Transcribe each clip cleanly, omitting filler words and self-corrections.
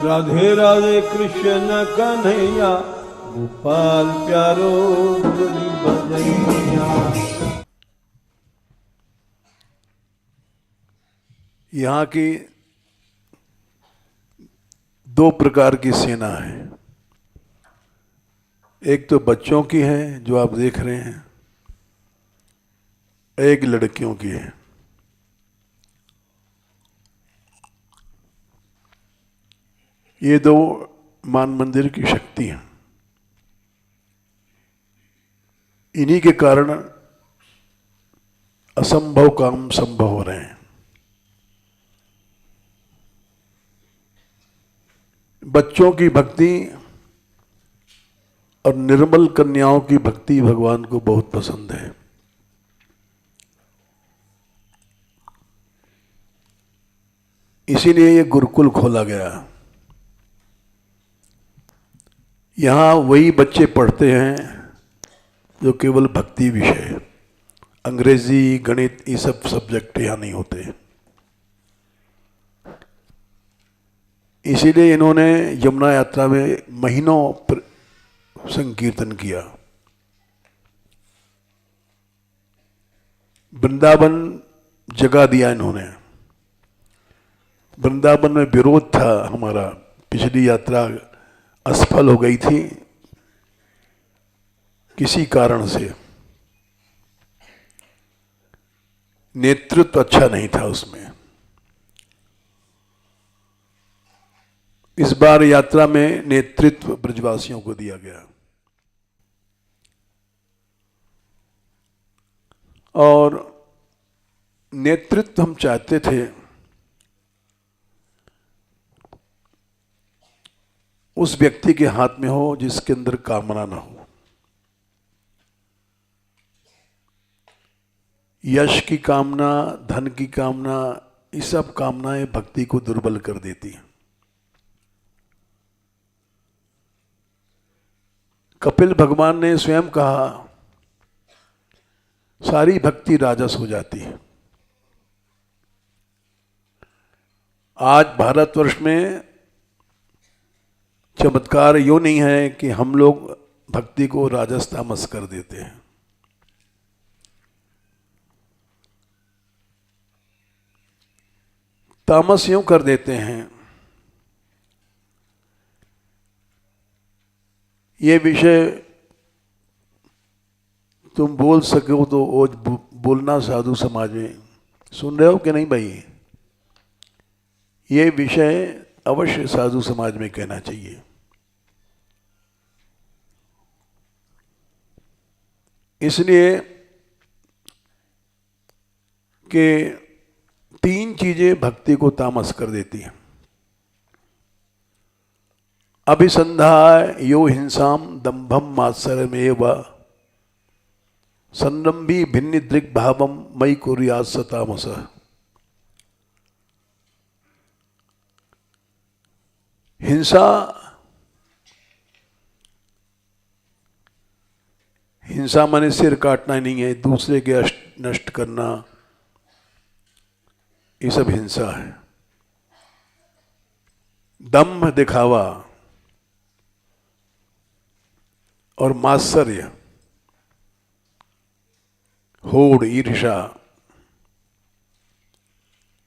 राधे राधे कृष्ण कन्हैया, गोपाल प्यारो मुरली बजैया। यहाँ की दो प्रकार की सेना है। एक तो बच्चों की है जो आप देख रहे हैं, एक लड़कियों की है। ये दो मान मंदिर की शक्ति हैं। इन्हीं के कारण असंभव काम संभव हो रहे हैं। बच्चों की भक्ति और निर्मल कन्याओं की भक्ति भगवान को बहुत पसंद है। इसीलिए ये गुरुकुल खोला गया। यहाँ वही बच्चे पढ़ते हैं जो केवल भक्ति विषय, अंग्रेजी गणित ये सब सब्जेक्ट यहाँ नहीं होते। इसीलिए इन्होंने यमुना यात्रा में महीनों संकीर्तन किया। वृंदावन जगा दिया इन्होंने। वृंदावन में विरोध था हमारा, पिछली यात्रा असफल हो गई थी किसी कारण से, नेतृत्व अच्छा नहीं था उसमें। इस बार यात्रा में नेतृत्व ब्रजवासियों को दिया गया और नेतृत्व हम चाहते थे उस व्यक्ति के हाथ में हो जिसके अंदर कामना ना हो। यश की कामना, धन की कामना, ये सब कामनाएं भक्ति को दुर्बल कर देती हैं। कपिल भगवान ने स्वयं कहा, सारी भक्ति राजस हो जाती है। आज भारतवर्ष में चमत्कार यूं नहीं है कि हम लोग भक्ति को राजस तामस कर देते हैं। तामस यूं कर देते हैं, ये विषय तुम बोल सको तो बोलना साधु समाज में। सुन रहे हो कि नहीं भाई? ये विषय अवश्य साधु समाज में कहना चाहिए। इसलिए कि तीन चीजें भक्ति को तामस कर देती हैं। अभिसंधा यो हिंसाम दंभम मात्सर्यमेव संरंभी भिन्न दृग्भावम मयि कुर्यात् स तामसः। हिंसा, हिंसा माने सिर काटना नहीं है, दूसरे के नष्ट करना, ये सब हिंसा है। दंभ दिखावा और मात्सर्य, होड़, ईर्ष्या,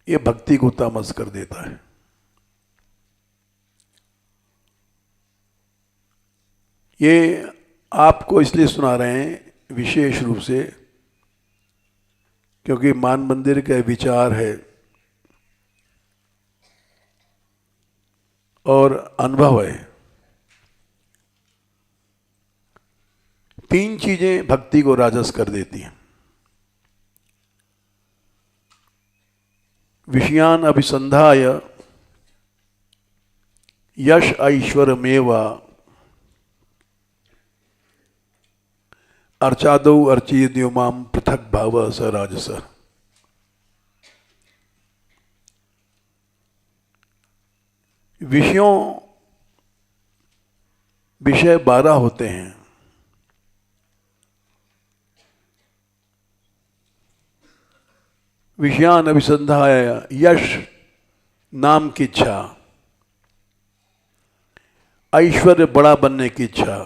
ये भक्ति को तामस कर देता है। ये आपको इसलिए सुना रहे हैं विशेष रूप से क्योंकि मान मंदिर का विचार है और अनुभव है। तीन चीजें भक्ति को राजस कर देती हैं। विषयान अभिसंधाय यश ऐश्वर्यमेवा अर्चादौ अर्चयेद्यो माम पृथक भाव स राजस। विषय 12 होते हैं। विषयान अभिसंधाय, यश नाम की इच्छा, ऐश्वर्य, बड़ा बनने की इच्छा,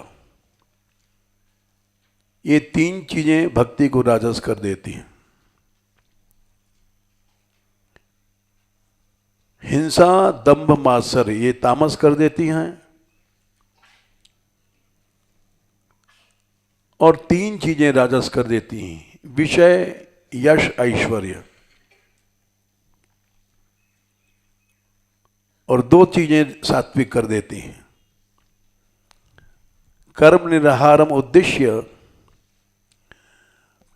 ये तीन चीजें भक्ति को राजस कर देती हैं। हिंसा, दंभ, मात्सर्य ये तामस कर देती हैं। और तीन चीजें राजस कर देती हैं, विषय, यश, ऐश्वर्य। और दो चीजें सात्विक कर देती हैं, कर्म निराहारम उद्देश्य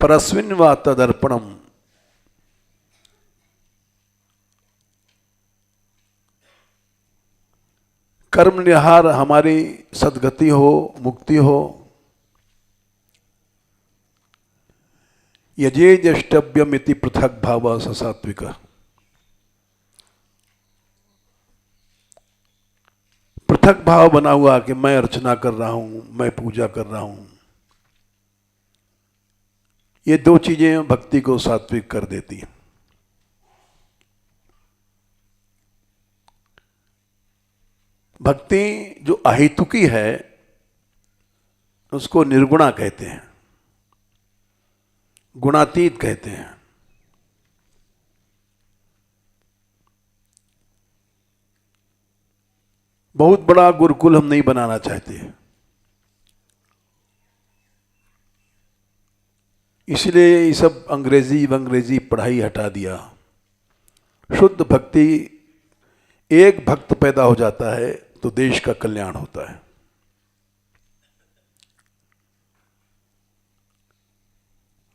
परस्मिन् वा तदर्पणम। कर्म निहार हमारी सद्गति हो, मुक्ति हो। यजे द्रष्टव्यम इति पृथक भाव सात्विक। पृथक भाव बना हुआ कि मैं अर्चना कर रहा हूं, मैं पूजा कर रहा हूं, ये दो चीजें भक्ति को सात्विक कर देती हैं। भक्ति जो अहेतुकी है उसको निर्गुणा कहते हैं, गुणातीत कहते हैं। बहुत बड़ा गुरुकुल हम नहीं बनाना चाहते, इसलिए ये सब अंग्रेजी पढ़ाई हटा दिया। शुद्ध भक्ति, एक भक्त पैदा हो जाता है तो देश का कल्याण होता है।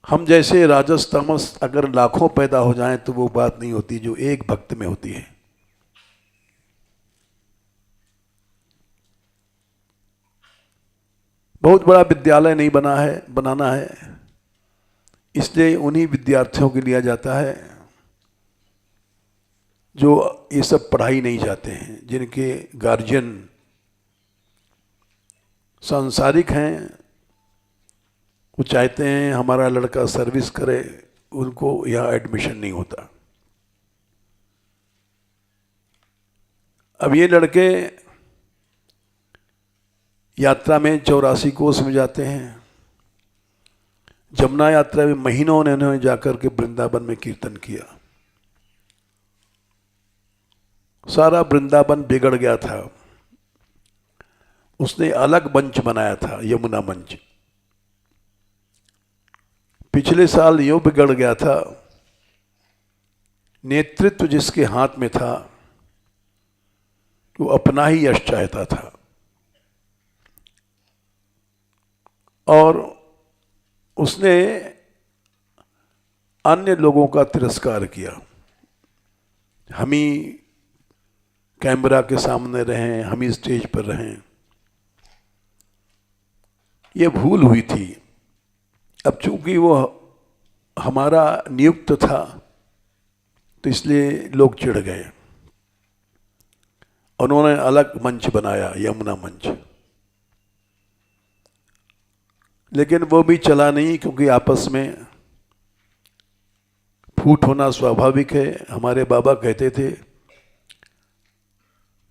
हम जैसे राजस तामस अगर लाखों पैदा हो जाएं तो वो बात नहीं होती जो एक भक्त में होती है। बहुत बड़ा विद्यालय नहीं बनाना है, इसलिए उन्हीं विद्यार्थियों के लिया जाता है जो ये सब पढ़ाई नहीं चाहते हैं, जिनके गार्जियन सांसारिक हैं, वो चाहते हैं हमारा लड़का सर्विस करे, उनको यहाँ एडमिशन नहीं होता। अब ये लड़के यात्रा में 84 कोस में जाते हैं। जमुना यात्रा में महीनों ने उन्होंने जाकर के वृंदावन में कीर्तन किया। सारा वृंदावन बिगड़ गया था। उसने अलग मंच बनाया था, यमुना मंच। पिछले साल यूं बिगड़ गया था, नेतृत्व जिसके हाथ में था वो अपना ही यश चाहता था और उसने अन्य लोगों का तिरस्कार किया। हम ही कैमरा के सामने रहें, हम ही स्टेज पर रहें, ये भूल हुई थी। अब चूंकि वो हमारा नियुक्त था तो इसलिए लोग चिढ़ गए। उन्होंने अलग मंच बनाया, यमुना मंच, लेकिन वो भी चला नहीं क्योंकि आपस में फूट होना स्वाभाविक है। हमारे बाबा कहते थे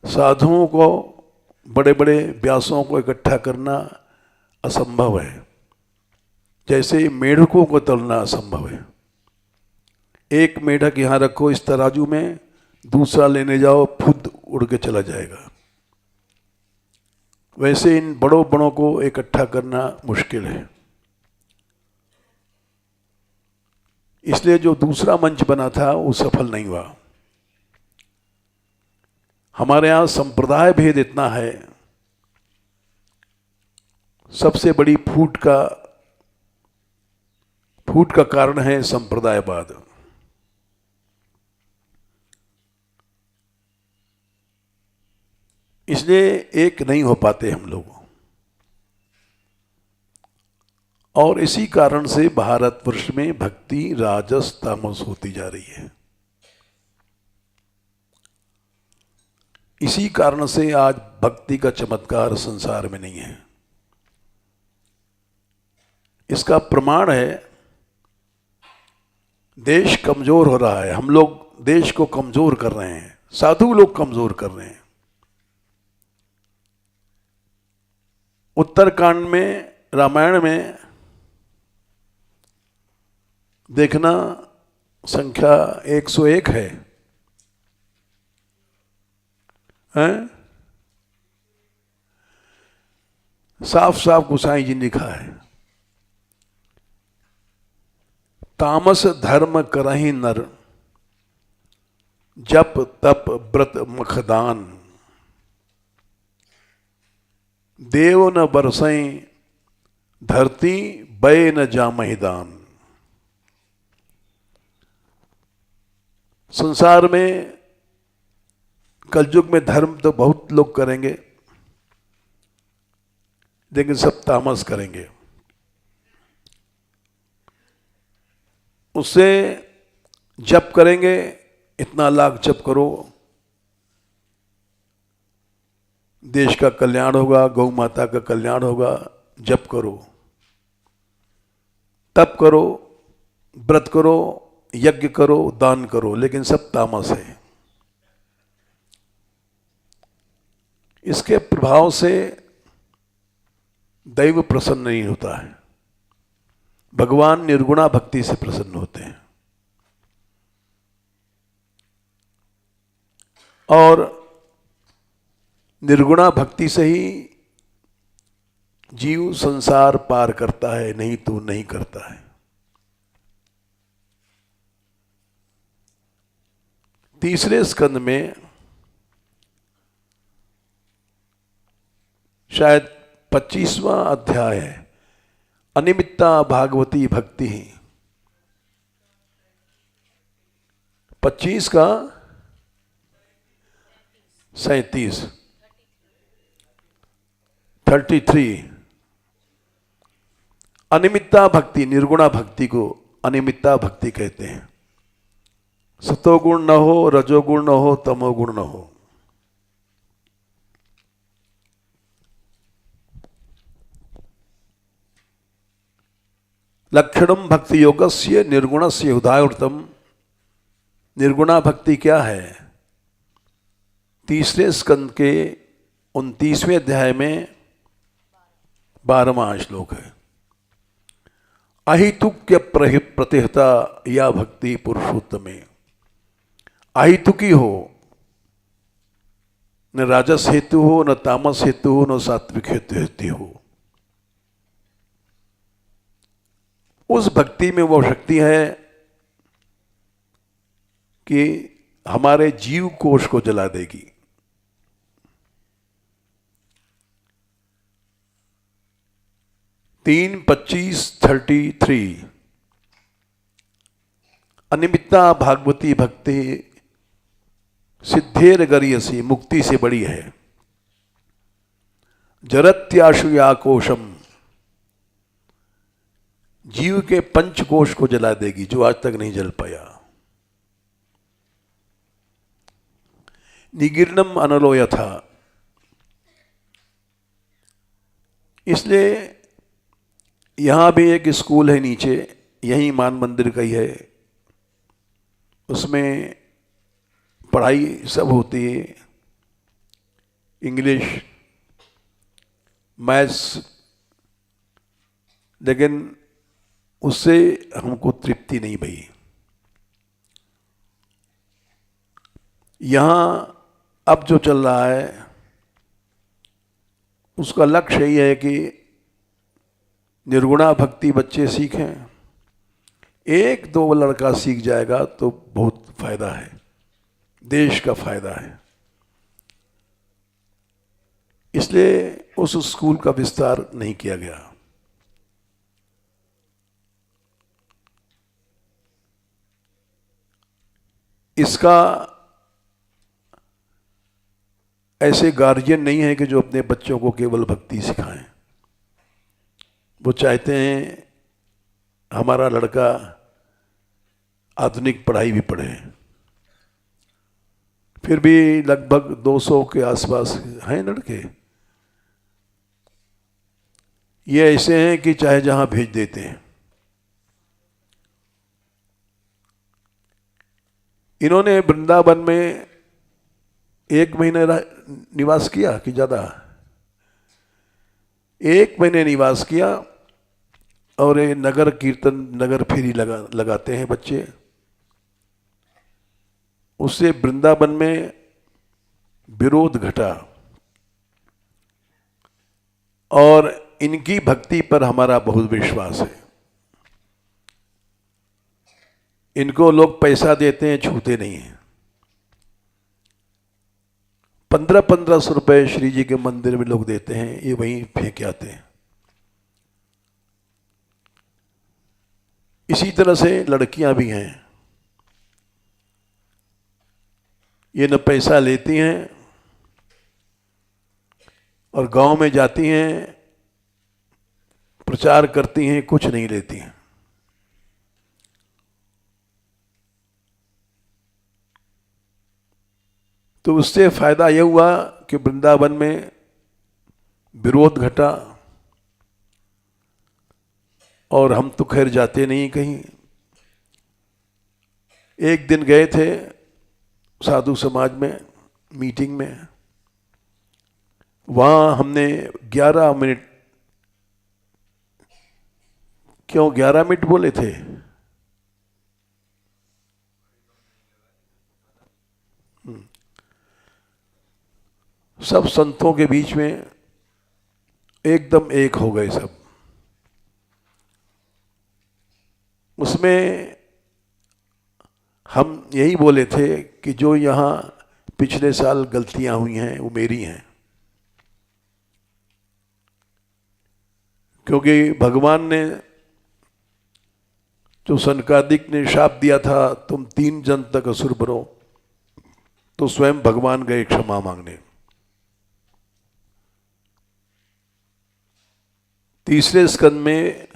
साधुओं को, बड़े बड़े व्यासों को इकट्ठा करना असंभव है, जैसे मेढकों को तोलना असंभव है। एक मेढक यहां रखो इस तराजू में, दूसरा लेने जाओ खुद उड़ के चला जाएगा। वैसे इन बड़ों बड़ों को इकट्ठा करना मुश्किल है। इसलिए जो दूसरा मंच बना था वो सफल नहीं हुआ। हमारे यहाँ संप्रदाय भेद इतना है, सबसे बड़ी फूट का कारण है संप्रदायवाद। इसलिए एक नहीं हो पाते हम लोग, और इसी कारण से भारतवर्ष में भक्ति राजस तामस होती जा रही है। इसी कारण से आज भक्ति का चमत्कार संसार में नहीं है। इसका प्रमाण है देश कमजोर हो रहा है। हम लोग देश को कमजोर कर रहे हैं, साधु लोग कमजोर कर रहे हैं। उत्तरकांड में, रामायण में देखना संख्या 101 है, हैं? साफ साफ गोसाई जी ने लिखा है, तामस धर्म करहि नर, जप तप व्रत मखदान, देव न बरसई धरती, बय न जामहि दान। संसार में कलयुग में धर्म तो बहुत लोग करेंगे, लेकिन सब तामस करेंगे। उससे जप करेंगे, इतना लाख जप करो, देश का कल्याण होगा, गौ माता का कल्याण होगा, जप करो, तप करो, व्रत करो, यज्ञ करो, दान करो, लेकिन सब तामस है। इसके प्रभाव से दैव प्रसन्न नहीं होता है। भगवान निर्गुणा भक्ति से प्रसन्न होते हैं, और निर्गुणा भक्ति से ही जीव संसार पार करता है, नहीं तो नहीं करता है। तीसरे स्कंद में शायद 25वां अध्याय है, अनिमित्ता भागवती भक्ति। 25 का 37, 33। अनिमित्ता भक्ति, निर्गुणा भक्ति को अनिमित्ता भक्ति कहते हैं। सतोगुण न हो, रजोगुण न हो, तमोगुण न हो। लक्षणम भक्ति योगस्य निर्गुणस्य उदाहृतम। निर्गुणा भक्ति क्या है? तीसरे स्कंद के 29वें अध्याय में 12वां श्लोक है। अहितुक्य प्रतिहता या भक्ति पुरुषोत्तमे। अहितुकी हो, न राजस हेतु हो, न तामस हेतु हो, न सात्विक हेतु हो। उस भक्ति में वो शक्ति है कि हमारे जीव कोश को जला देगी। तीन 25:33 अनिमित्ता भागवती भक्ति सिद्धेर गरियसी, मुक्ति से बड़ी है। जरत्याशु या कोशम, जीव के पंचकोश को जला देगी, जो आज तक नहीं जल पाया। निगीर्णम अनलो यथा। इसलिए यहां भी एक स्कूल है नीचे, यही मान मंदिर का ही है, उसमें पढ़ाई सब होती है, इंग्लिश, मैथ्स, लेकिन उससे हमको तृप्ति नहीं भई। यहाँ अब जो चल रहा है उसका लक्ष्य यही है कि निर्गुणा भक्ति बच्चे सीखें। एक दो लड़का सीख जाएगा तो बहुत फायदा है, देश का फायदा है। इसलिए उस स्कूल का विस्तार नहीं किया गया। इसका ऐसे गार्जियन नहीं है कि जो अपने बच्चों को केवल भक्ति सिखाएं। वो चाहते हैं हमारा लड़का आधुनिक पढ़ाई भी पढ़े। फिर भी लगभग 200 के आसपास हैं लड़के। ये ऐसे हैं कि चाहे जहां भेज देते हैं। इन्होंने वृंदावन में 1 महीने निवास किया कि ज़्यादा। 1 महीने निवास किया और ये नगर कीर्तन नगर फेरी लगाते हैं बच्चे। उससे वृंदावन में विरोध घटा और इनकी भक्ति पर हमारा बहुत विश्वास है। इनको लोग पैसा देते हैं, छूते नहीं हैं। 1500 रुपए श्री जी के मंदिर में लोग देते हैं, ये वहीं फेंक आते हैं। इसी तरह से लड़कियां भी हैं, ये न पैसा लेती हैं और गांव में जाती हैं, प्रचार करती हैं, कुछ नहीं लेती हैं। तो उससे फायदा यह हुआ कि वृंदावन में विरोध घटा और हम तो खैर जाते नहीं कहीं। एक दिन गए थे साधु समाज में मीटिंग में, वहां हमने 11 मिनट, क्यों 11 मिनट बोले थे? सब संतों के बीच में एकदम एक हो गए सब। उसमें हम यही बोले थे कि जो यहाँ पिछले साल गलतियां हुई हैं वो मेरी हैं, क्योंकि भगवान ने जो सनकादिक ने शाप दिया था तुम 3 जन तक असुर बनो, तो स्वयं भगवान गए क्षमा मांगने। तीसरे स्कंद में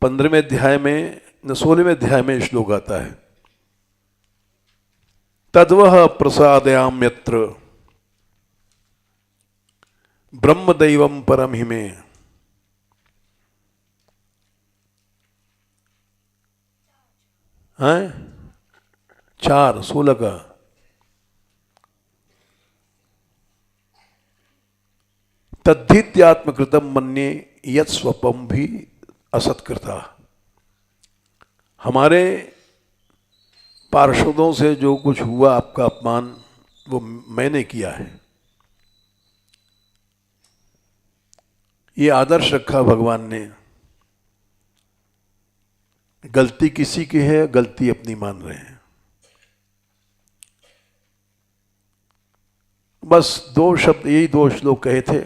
15वें अध्याय में 16वें अध्याय में श्लोक आता है, तद्वह प्रसादयाम्यत्र ब्रह्मदैवम परम हि मे। हैं 4:16 का। तद्धित्यात्मकृतम मन्ये यत् स्वपम भी असत्कृता। हमारे पार्षदों से जो कुछ हुआ आपका अपमान, वो मैंने किया है। ये आदर्श रखा भगवान ने। गलती किसी की है, गलती अपनी मान रहे हैं। बस 2 शब्द, यही 2 श्लोक कहे थे,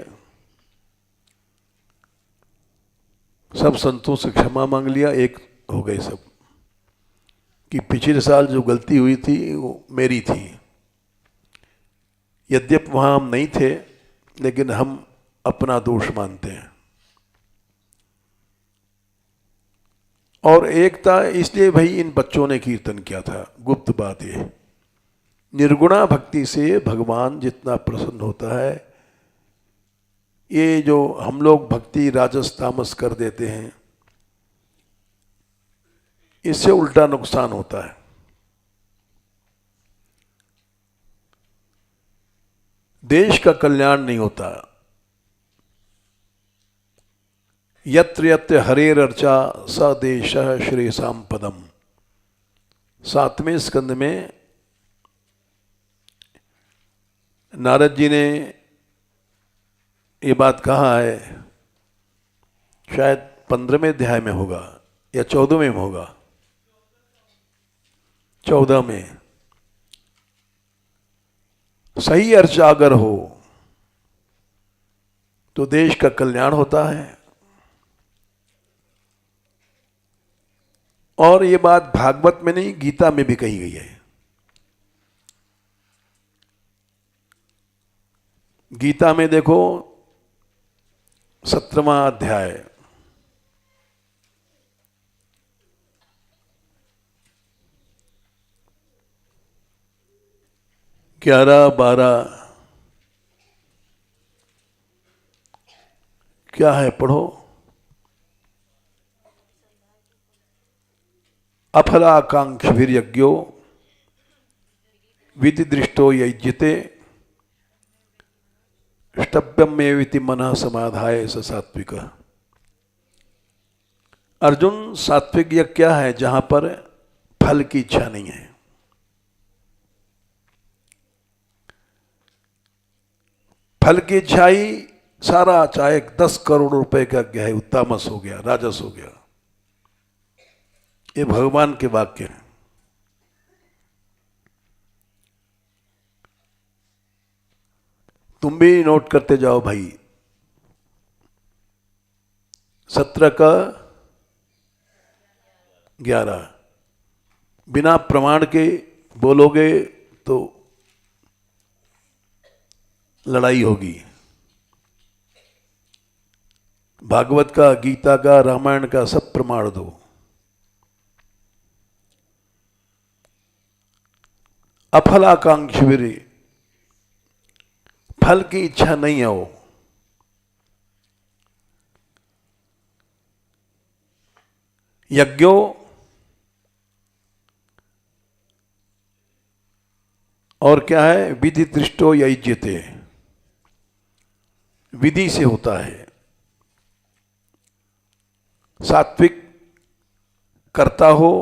सब संतों से क्षमा मांग लिया, एक हो गए सब कि पिछले साल जो गलती हुई थी वो मेरी थी। यद्यप वहां हम नहीं थे, लेकिन हम अपना दोष मानते हैं। और एकता इसलिए भाई इन बच्चों ने कीर्तन किया था। गुप्त बात ये, निर्गुणा भक्ति से भगवान जितना प्रसन्न होता है, ये जो हम लोग भक्ति राजस तामस कर देते हैं, इससे उल्टा नुकसान होता है। देश का कल्याण नहीं होता। यत्र यत्र हरेर अर्चा स देशः श्रेयसाम पदम। 7वें स्कंद में नारद जी ने ये बात कहा है, शायद 15वें अध्याय में होगा या 14वें में होगा, 14 में। सही अर्चा अगर हो तो देश का कल्याण होता है। और ये बात भागवत में नहीं, गीता में भी कही गई है। गीता में देखो 17वां अध्याय, 11-12 क्या है, पढ़ो। अफलाकांक्षभिर्यज्ञो विधिदृष्टो यज्यते ष्टभ्यम मेविति मनः समाधाय स सात्विक। अर्जुन, सात्विक यज्ञ क्या है? जहां पर फल की इच्छा नहीं है। फल की इच्छा ही सारा, चाहे 10 करोड़ रुपए का यज्ञ है, तामस हो गया, राजस हो गया। ये भगवान के वाक्य हैं। तुम भी नोट करते जाओ भाई। 17 का 11 बिना प्रमाण के बोलोगे तो लड़ाई होगी। भागवत का, गीता का, रामायण का सब प्रमाण दो। अफलाकांक्षी, फल की इच्छा नहीं है वो। यज्ञो और क्या है? विधि दृष्टो यज्यते, विधि से होता है। सात्विक कर्ता हो,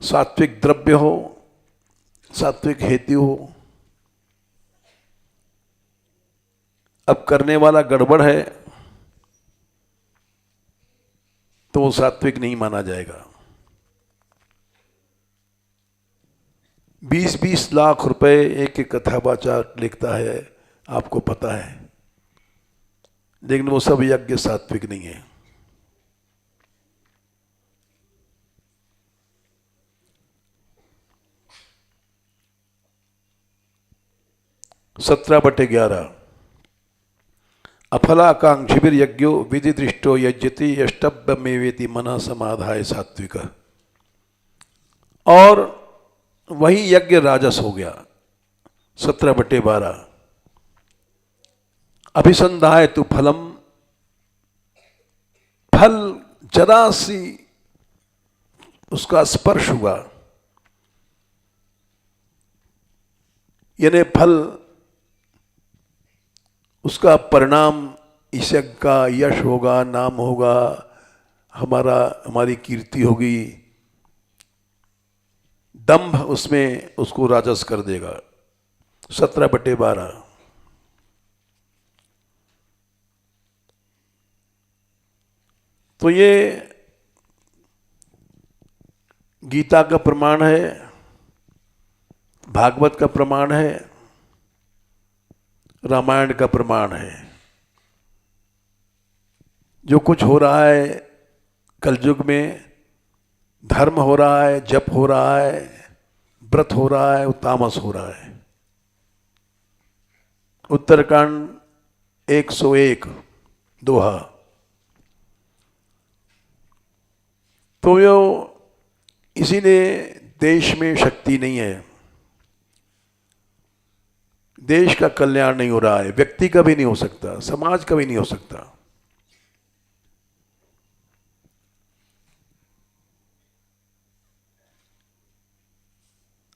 सात्विक द्रव्य हो, सात्विक हेतु हो। अब करने वाला गड़बड़ है तो वो सात्विक नहीं माना जाएगा। 20-20 लाख रुपए एक एक कथावाचक लिखता है, आपको पता है, लेकिन वो सब यज्ञ सात्विक नहीं है। सत्रह बटे 11 अफलाकांक्षिभिर यज्ञो विधि दृष्टो यज्यति यष्टभ्यमेवेति मनः समाधाय सात्विक। और वही यज्ञ राजस हो गया। 17 बटे 12 अभिसंधाय तु फलम, फल जरा सी उसका स्पर्श हुआ, यानी फल, उसका परिणाम इस यज्ञ का यश होगा, नाम होगा, हमारी कीर्ति होगी, दंभ उसमें उसको राजस कर देगा। 17 बटे 12 तो ये गीता का प्रमाण है, भागवत का प्रमाण है, रामायण का प्रमाण है। जो कुछ हो रहा है कलयुग में, धर्म हो रहा है, जप हो रहा है, व्रत हो रहा है, तामस हो रहा है। उत्तरकांड 101 दोहा। तो यो इसीलिए देश में शक्ति नहीं है, देश का कल्याण नहीं हो रहा है, व्यक्ति का भी नहीं हो सकता, समाज का भी नहीं हो सकता।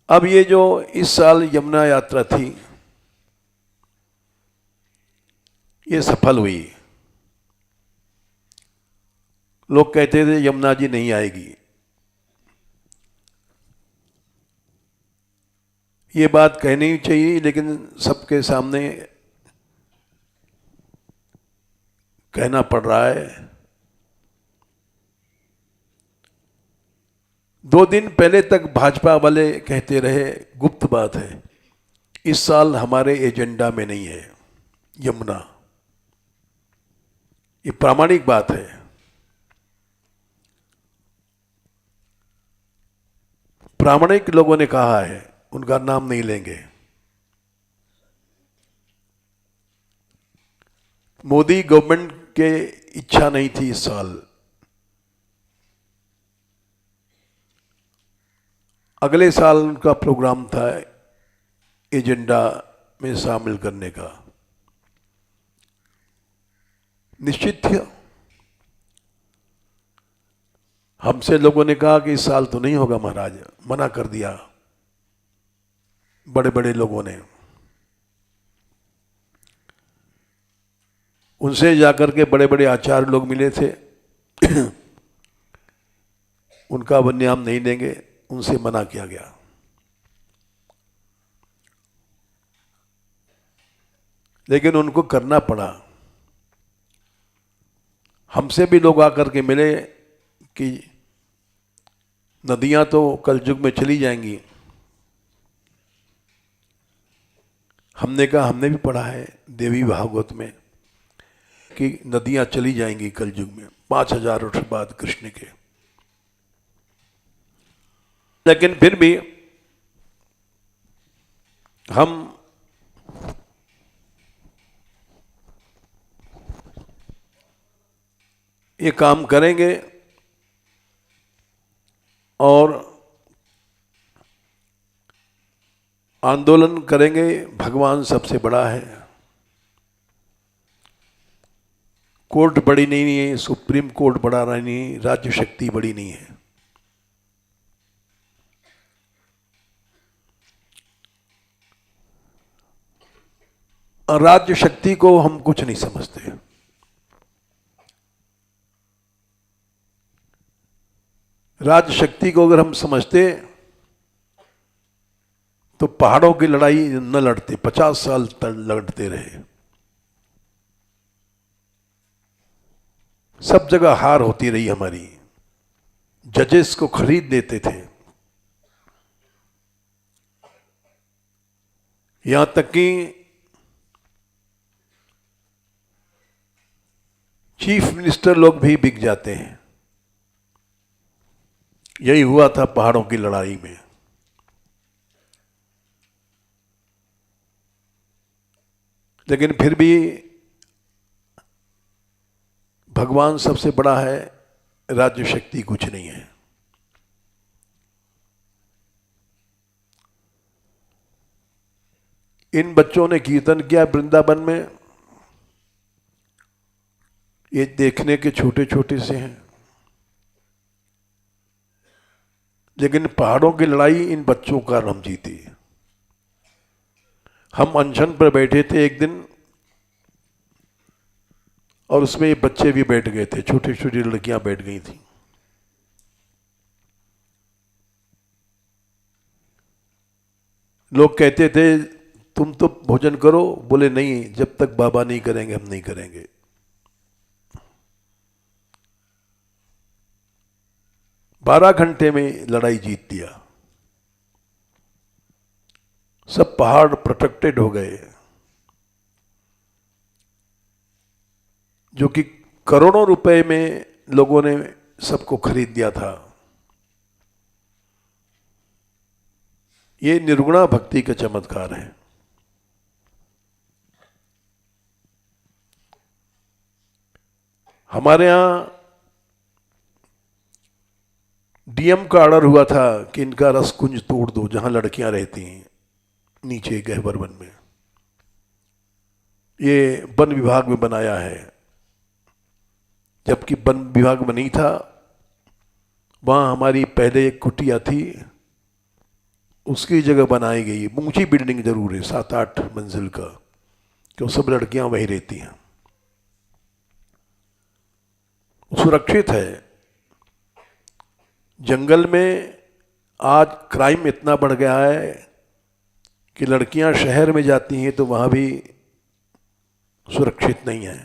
अब ये जो इस साल यमुना यात्रा थी, ये सफल हुई। लोग कहते थे यमुना जी नहीं आएगी। ये बात कहनी चाहिए, लेकिन सबके सामने कहना पड़ रहा है। 2 दिन पहले तक भाजपा वाले कहते रहे, गुप्त बात है, इस साल हमारे एजेंडा में नहीं है यमुना। ये प्रामाणिक बात है। प्रामाणिक लोगों ने कहा है, उनका नाम नहीं लेंगे। मोदी गवर्नमेंट के इच्छा नहीं थी इस साल। अगले साल उनका प्रोग्राम था एजेंडा में शामिल करने का, निश्चित था। हमसे लोगों ने कहा कि इस साल तो नहीं होगा महाराज, मना कर दिया बड़े बड़े लोगों ने। उनसे जाकर के बड़े बड़े आचार्य लोग मिले थे। उनका वन्य हम नहीं देंगे, उनसे मना किया गया। लेकिन उनको करना पड़ा। हमसे भी लोग आकर के मिले कि नदियां तो कलयुग में चली जाएंगी। हमने कहा हमने भी पढ़ा है देवी भागवत में कि नदियां चली जाएंगी कलयुग में 5000 वर्ष बाद कृष्ण के। लेकिन फिर भी हम ये काम करेंगे और आंदोलन करेंगे। भगवान सबसे बड़ा है। कोर्ट बड़ी नहीं है, सुप्रीम कोर्ट बड़ा नहीं है, राज्य शक्ति बड़ी नहीं है। राज्य शक्ति को हम कुछ नहीं समझते। राज्य शक्ति को अगर हम समझते तो पहाड़ों की लड़ाई न लड़ते, 50 साल तक लड़ते रहे। सब जगह हार होती रही हमारी। जजेस को खरीद देते थे। यहां तक कि चीफ मिनिस्टर लोग भी बिक जाते हैं। यही हुआ था पहाड़ों की लड़ाई में। लेकिन फिर भी भगवान सबसे बड़ा है, राज्य शक्ति कुछ नहीं है। इन बच्चों ने कीर्तन किया वृंदावन में, ये देखने के छोटे छोटे से हैं। लेकिन पहाड़ों की लड़ाई इन बच्चों का हम जीती। हम अनशन पर बैठे थे एक दिन और उसमें ये बच्चे भी बैठ गए थे, छोटी छोटी लड़कियां बैठ गई थी। लोग कहते थे तुम तो भोजन करो, बोले नहीं, जब तक बाबा नहीं करेंगे हम नहीं करेंगे। बारह घंटे में लड़ाई जीत दिया। सब पहाड़ प्रोटेक्टेड हो गए, जो कि करोड़ों रुपए में लोगों ने सबको खरीद दिया था। ये निर्गुणा भक्ति का चमत्कार है। हमारे यहां डीएम का ऑर्डर हुआ था कि इनका रस कुंज तोड़ दो, जहां लड़कियां रहती हैं नीचे गहवर वन में। ये वन विभाग में बनाया है, जबकि वन विभाग में नहीं था। वहां हमारी पहले एक कुटिया थी, उसकी जगह बनाई गई। ऊंची बिल्डिंग जरूर है, 7-8 मंजिल का, क्यों सब लड़कियां वहीं रहती हैं। सुरक्षित है। जंगल में आज क्राइम इतना बढ़ गया है कि लड़कियां शहर में जाती हैं तो वहां भी सुरक्षित नहीं है।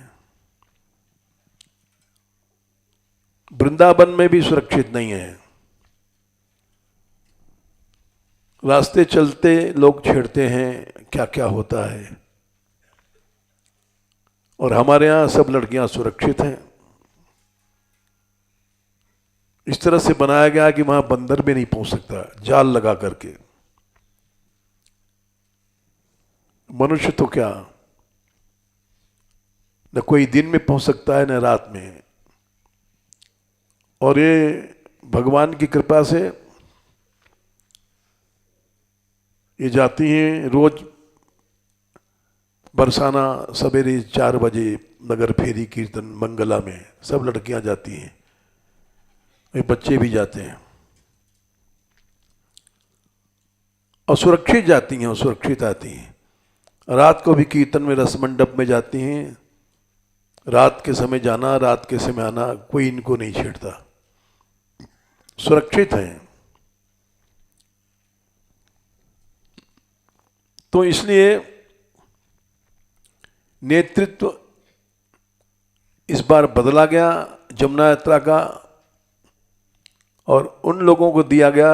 वृंदावन में भी सुरक्षित नहीं है। रास्ते चलते लोग छेड़ते हैं, क्या क्या होता है। और हमारे यहां सब लड़कियां सुरक्षित हैं। इस तरह से बनाया गया कि वहां बंदर भी नहीं पहुंच सकता, जाल लगा करके। मनुष्य तो क्या, न कोई दिन में पहुंच सकता है न रात में। और ये भगवान की कृपा से ये जाती हैं रोज बरसाना सवेरे 4 बजे नगर फेरी कीर्तन मंगला में। सब लड़कियां जाती हैं, वे बच्चे भी जाते हैं। और सुरक्षित जाती हैं और सुरक्षित आती हैं। रात को भी कीर्तन में रस मंडप में जाती हैं रात के समय जाना, रात के समय आना, कोई इनको नहीं छेड़ता, सुरक्षित हैं। तो इसलिए नेतृत्व इस बार बदला गया जमुना यात्रा का, और उन लोगों को दिया गया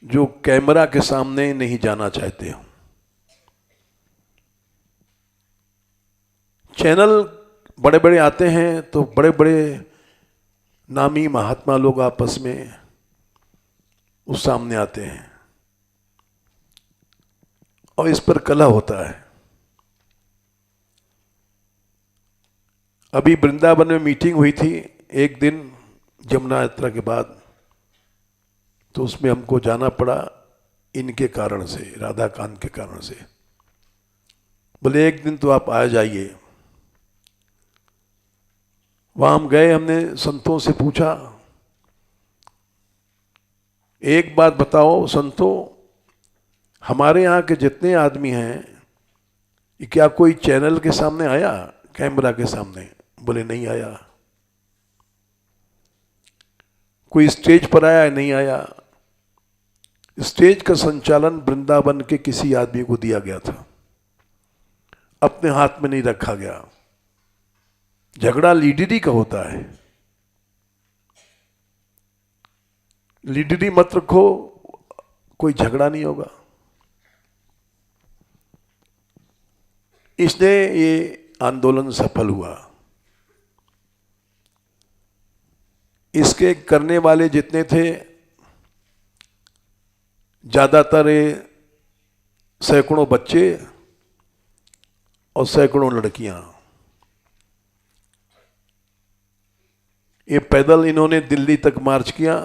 जो कैमरा के सामने नहीं जाना चाहते हो। चैनल बड़े बड़े आते हैं तो बड़े बड़े नामी महात्मा लोग आपस में उस सामने आते हैं और इस पर कलह होता है। अभी वृंदावन में मीटिंग हुई थी एक दिन जमुना यात्रा के बाद, तो उसमें हमको जाना पड़ा इनके कारण से, राधा कांत के कारण से। बोले एक दिन तो आप आ जाइए। वहां हम गए, हमने संतों से पूछा, एक बात बताओ संतों, हमारे यहाँ के जितने आदमी हैं, क्या कोई चैनल के सामने आया, कैमरा के सामने? बोले नहीं आया। कोई स्टेज पर आया? नहीं आया। स्टेज का संचालन वृंदावन के किसी आदमी को दिया गया था, अपने हाथ में नहीं रखा गया। झगड़ा लीडरी का होता है, लीडरी मत रखो, कोई झगड़ा नहीं होगा। इसलिए ये आंदोलन सफल हुआ। इसके करने वाले जितने थे, ज्यादातर सैकड़ों बच्चे और सैकड़ों लड़कियां। ये पैदल इन्होंने दिल्ली तक मार्च किया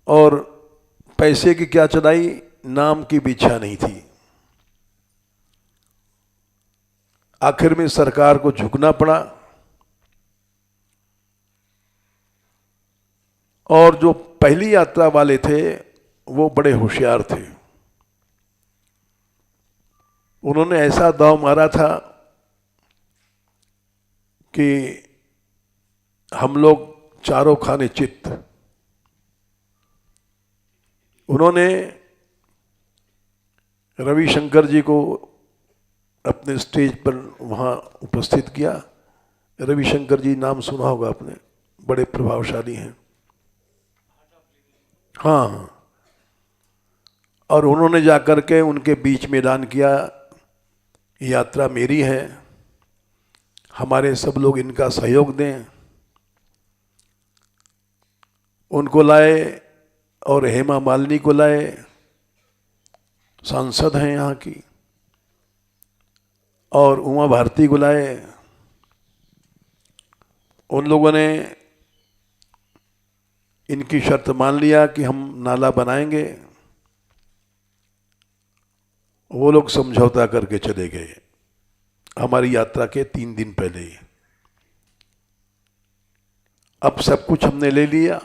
और पैसे की क्या चढ़ाई, नाम की भी इच्छा नहीं थी। आखिर में सरकार को झुकना पड़ा और जो पहली यात्रा वाले थे वो बड़े होशियार थे। उन्होंने ऐसा दांव मारा था कि हम लोग चारों खाने चित्त। उन्होंने रविशंकर जी को अपने स्टेज पर वहाँ उपस्थित किया। रविशंकर जी नाम सुना होगा आपने, बड़े प्रभावशाली हैं। हाँ, और उन्होंने जाकर के उनके बीच में ऐलान किया, यात्रा मेरी है, हमारे सब लोग इनका सहयोग दें। उनको लाए और हेमा मालिनी को लाए, सांसद हैं यहाँ की, और उमा भारती को लाए। उन लोगों ने इनकी शर्त मान लिया कि हम नाला बनाएंगे। वो लोग समझौता करके चले गए हमारी यात्रा के 3 दिन पहले ही। अब सब कुछ हमने ले लिया,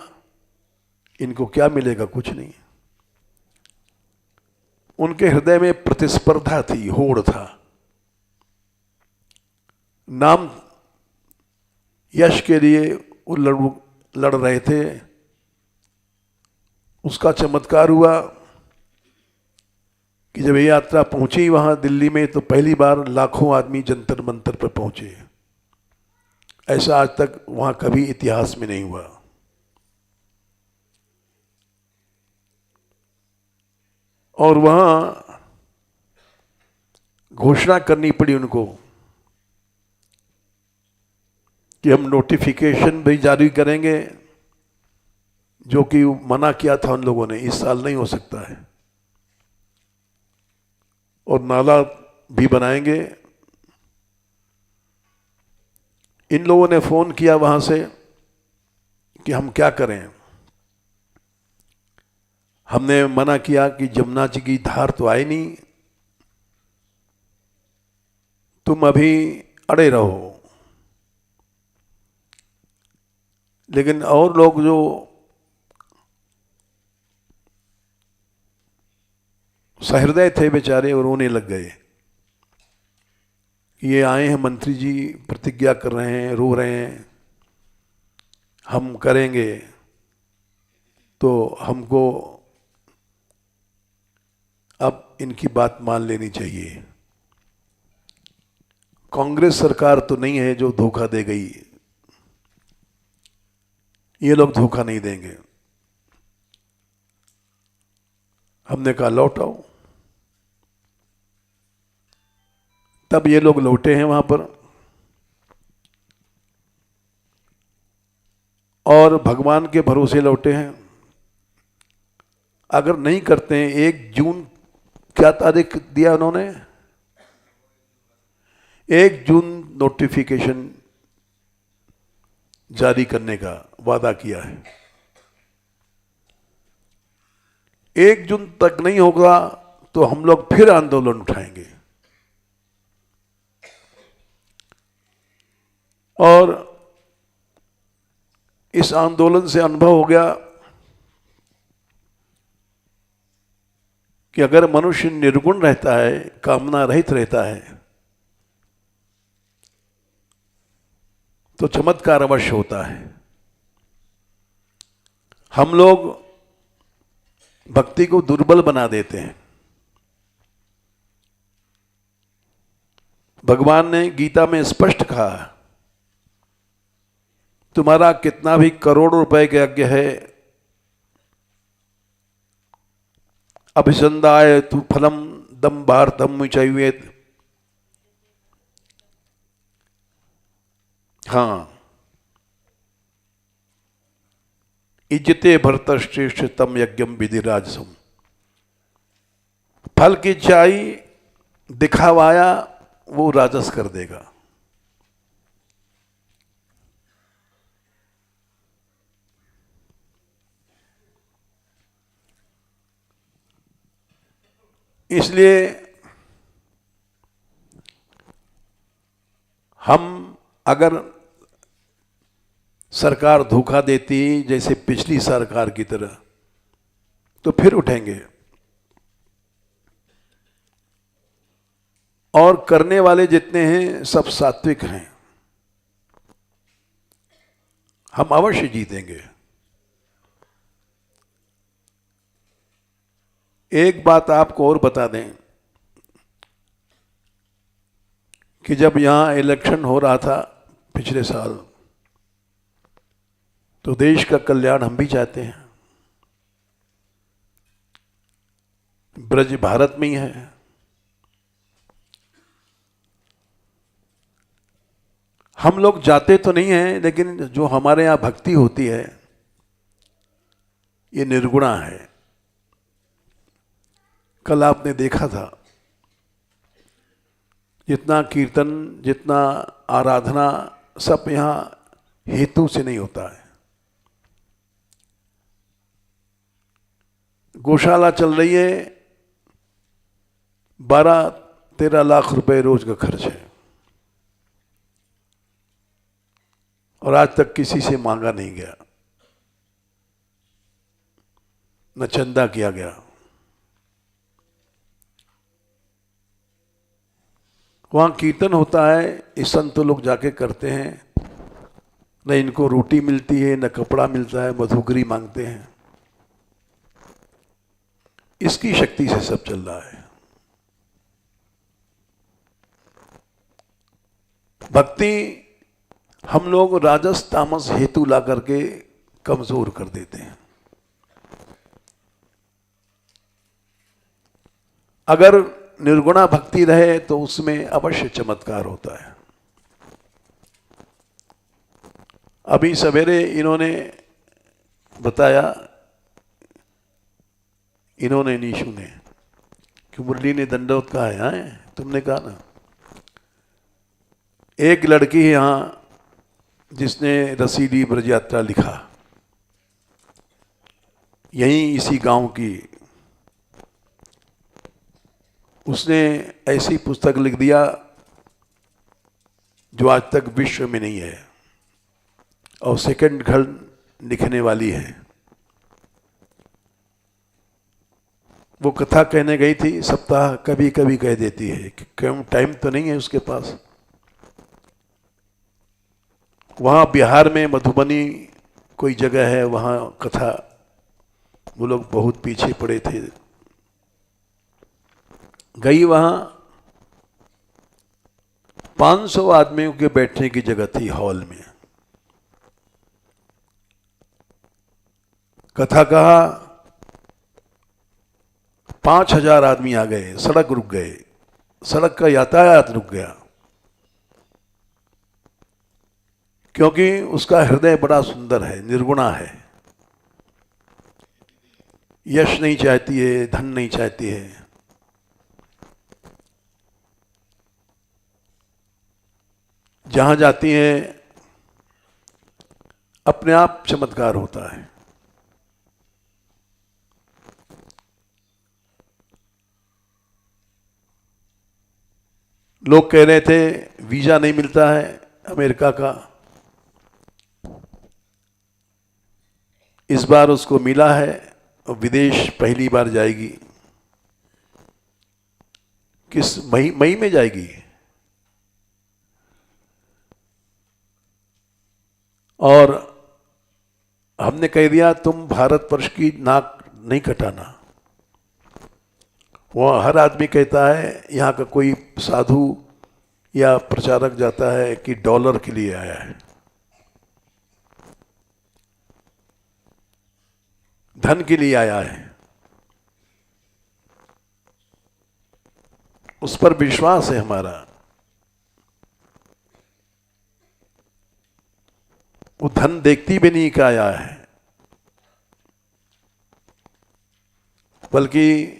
इनको क्या मिलेगा? कुछ नहीं। उनके हृदय में प्रतिस्पर्धा थी, होड़ था, नाम यश के लिए वो लड़ रहे थे। उसका चमत्कार हुआ कि जब ये यात्रा पहुंची वहां दिल्ली में, तो पहली बार लाखों आदमी जंतर मंतर पर पहुंचे। ऐसा आज तक वहां कभी इतिहास में नहीं हुआ। और वहां घोषणा करनी पड़ी उनको कि हम नोटिफिकेशन भी जारी करेंगे, जो कि मना किया था उन लोगों ने, इस साल नहीं हो सकता है। और नाला भी बनाएंगे। इन लोगों ने फोन किया वहां से कि हम क्या करें। हमने मना किया कि जमुना जी की धार तो आई नहीं, तुम अभी अड़े रहो। लेकिन और लोग जो सहृदय थे बेचारे, और रोने लग गए। ये आए हैं मंत्री जी, प्रतिज्ञा कर रहे हैं, रो रहे हैं, हम करेंगे, तो हमको अब इनकी बात मान लेनी चाहिए। कांग्रेस सरकार तो नहीं है जो धोखा दे गई, ये लोग धोखा नहीं देंगे। हमने कहा लौट आओ, तब ये लोग लौटे हैं वहां पर, और भगवान के भरोसे लौटे हैं। अगर नहीं करते हैं, 1 जून क्या तारीख दिया उन्होंने, 1 जून नोटिफिकेशन जारी करने का वादा किया है। 1 जून तक नहीं होगा तो हम लोग फिर आंदोलन उठाएंगे। और इस आंदोलन से अनुभव हो गया कि अगर मनुष्य निर्गुण रहता है, कामना रहित रहता है, तो चमत्कार अवश्य होता है। हम लोग भक्ति को दुर्बल बना देते हैं। भगवान ने गीता में स्पष्ट कहा, तुम्हारा कितना भी करोड़ रुपए के यज्ञ है, अभिसंदाय तु फलम दम भारतम चाहिए। हाँ, इज्जते भरतश्रेष्ठ तम यज्ञम विधि राजसम। फल की चाई दिखावाया वो राजस कर देगा। इसलिए हम अगर सरकार धोखा देती जैसे पिछली सरकार की तरह, तो फिर उठेंगे। और करने वाले जितने हैं सब सात्विक हैं, हम अवश्य जीतेंगे। एक बात आपको और बता दें कि जब यहां इलेक्शन हो रहा था पिछले साल, तो देश का कल्याण हम भी चाहते हैं। ब्रज भारत में ही है। हम लोग जाते तो नहीं हैं, लेकिन जो हमारे यहां भक्ति होती है ये निर्गुणा है। कल आपने देखा था, जितना कीर्तन, जितना आराधना, सब यहां हेतु से नहीं होता है। गौशाला चल रही है, 12-13 लाख रुपए रोज का खर्च है, और आज तक किसी से मांगा नहीं गया, न चंदा किया गया। वहां कीर्तन होता है, इस संत लोग जाके करते हैं, न इनको रोटी मिलती है, न कपड़ा मिलता है, मधुकरी मांगते हैं। इसकी शक्ति से सब चल रहा है। भक्ति हम लोग राजस तामस हेतु ला करके कमजोर कर देते हैं। अगर निर्गुणा भक्ति रहे तो उसमें अवश्य चमत्कार होता है। अभी सवेरे इन्होंने बताया, इन्होंने नीशू ने, कि मुरली ने दंडवत कहा है, तुमने कहा ना। एक लड़की है यहां जिसने रसीली ब्रज यात्रा लिखा, यहीं इसी गांव की। उसने ऐसी पुस्तक लिख दिया जो आज तक विश्व में नहीं है, और सेकंड खंड लिखने वाली है। वो कथा कहने गई थी, सप्ताह कभी कभी कह देती है कि कम टाइम तो नहीं है उसके पास। वहाँ बिहार में मधुबनी कोई जगह है, वहाँ कथा, वो लोग बहुत पीछे पड़े थे। गई, वहाँ 500 आदमियों के बैठने की जगह थी हॉल में। कथा कहा, 5000 आदमी आ गए, सड़क रुक गए, सड़क का यातायात रुक गया, क्योंकि उसका हृदय बड़ा सुंदर है, निर्गुणा है, यश नहीं चाहती है, धन नहीं चाहती है। जहां जाती है अपने आप चमत्कार होता है। लोग कह रहे थे वीजा नहीं मिलता है अमेरिका का, इस बार उसको मिला है और विदेश पहली बार जाएगी। किस मई में जाएगी, और हमने कह दिया तुम भारतवर्ष की नाक नहीं कटाना। वह हर आदमी कहता है, यहाँ का कोई साधु या प्रचारक जाता है कि डॉलर के लिए आया है, धन के लिए आया है। उस पर विश्वास है हमारा। वो धन देखती भी नहीं का आया है, बल्कि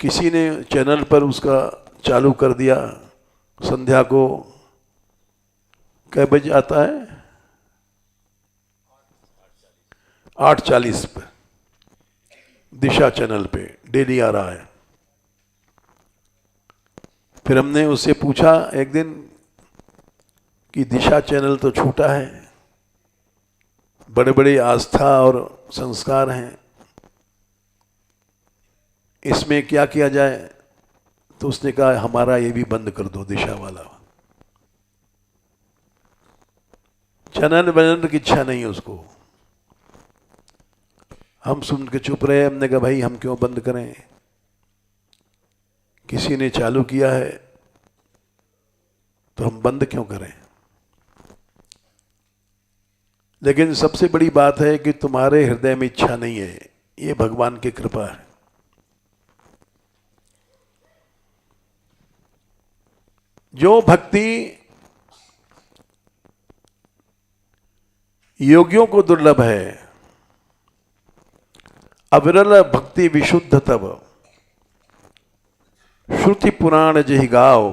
किसी ने चैनल पर उसका चालू कर दिया, संध्या को कै बजे आता है, 8:40 पे दिशा चैनल पे डेली आ रहा है। फिर हमने उससे पूछा एक दिन कि दिशा चैनल तो छूटा है, बड़े बड़े आस्था और संस्कार हैं, इसमें क्या किया जाए? तो उसने कहा हमारा ये भी बंद कर दो, दिशा वाला। चैनल बनाने की इच्छा नहीं है उसको। हम सुन के चुप रहे। हमने कहा भाई हम क्यों बंद करें, किसी ने चालू किया है तो हम बंद क्यों करें। लेकिन सबसे बड़ी बात है कि तुम्हारे हृदय में इच्छा नहीं है, ये भगवान की कृपा है। जो भक्ति योगियों को दुर्लभ है, अविरल भक्ति विशुद्ध तब, श्रुति पुराण जहि गाओ।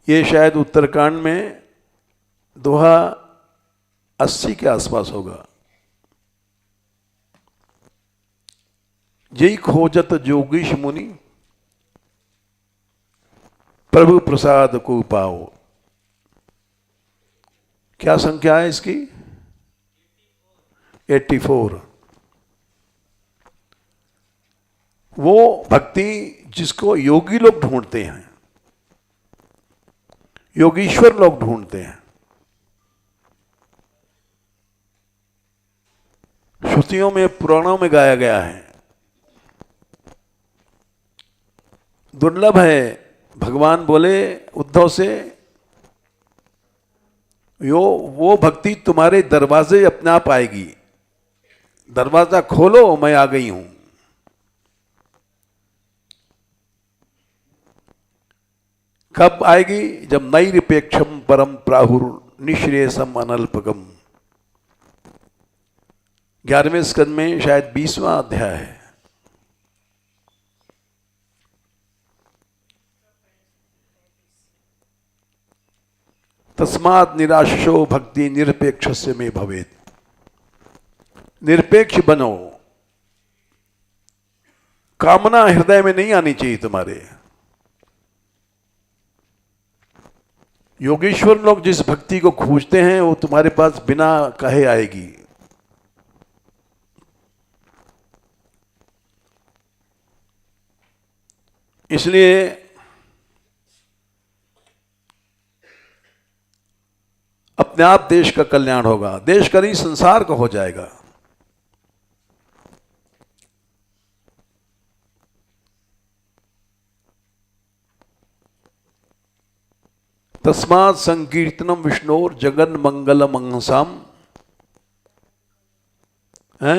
ये शायद उत्तरकांड में दोहा 80 के आसपास होगा। जय खोजत जोगीश मुनि, प्रभु प्रसाद को पाओ। क्या संख्या है इसकी? 84। वो भक्ति जिसको योगी लोग ढूंढते हैं, योगीश्वर लोग ढूंढते हैं। श्रुतियों में, पुराणों में गाया गया है, दुर्लभ है। भगवान बोले उद्धव से, वो भक्ति तुम्हारे दरवाजे अपने आप आएगी, दरवाजा खोलो मैं आ गई हूं। कब आएगी? जब नैरपेक्षम परम प्राहुर निश्रेयसम अनल्पगम। 11वें स्कंद में शायद 20वां अध्याय है। तस्मात् निराशो भक्ति निरपेक्षस्य में भवेत्। निरपेक्ष बनो, कामना हृदय में नहीं आनी चाहिए तुम्हारे। योगेश्वर लोग जिस भक्ति को खोजते हैं वो तुम्हारे पास बिना कहे आएगी। इसलिए अपने आप देश का कल्याण होगा, देश का नहीं संसार का हो जाएगा। तस्मात् संकीर्तनम विष्णोर जगन मंगल मंगसाम है।